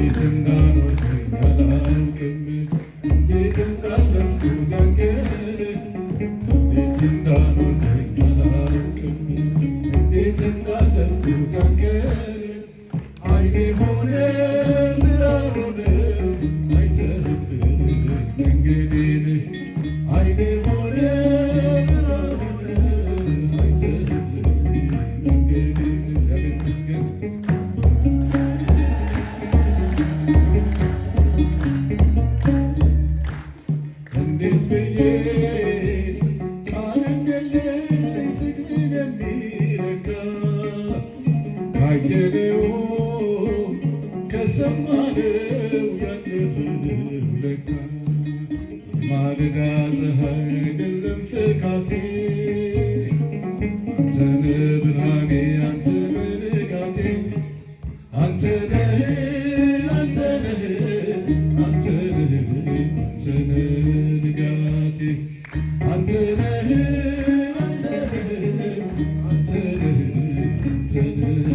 እንዴት እንዳኖርከኝ አላውቅም እንዴት እንዳለፍኩት ያንገል እንዴት እንዳኖርከኝ አላውቅም እንዴት እንዳለፍኩት ያንገል አይኔ ሆነ ብርሃን ሆነ አይተህልኝ መንገዴን አይኔ ሆነ ብርሃን ሆነ አይተህልኝ መንገዴን እግዚአብሔር ይመስገን። እንዴት ብዬ ቃል እንደለኝ ፍቅርን የሚረካ ካየነው ከሰማነው ያለፍነው ለካ የማለዳ ፀሐይ አይደለም ፍካቴ አንተነህ ብርሃኔ አንተነህ ንጋቴ አንተነህ አንተነህ አንተነህ አንተነህ ንጋቴ አንተነህ አንተነህ አንተነህ አንተነህ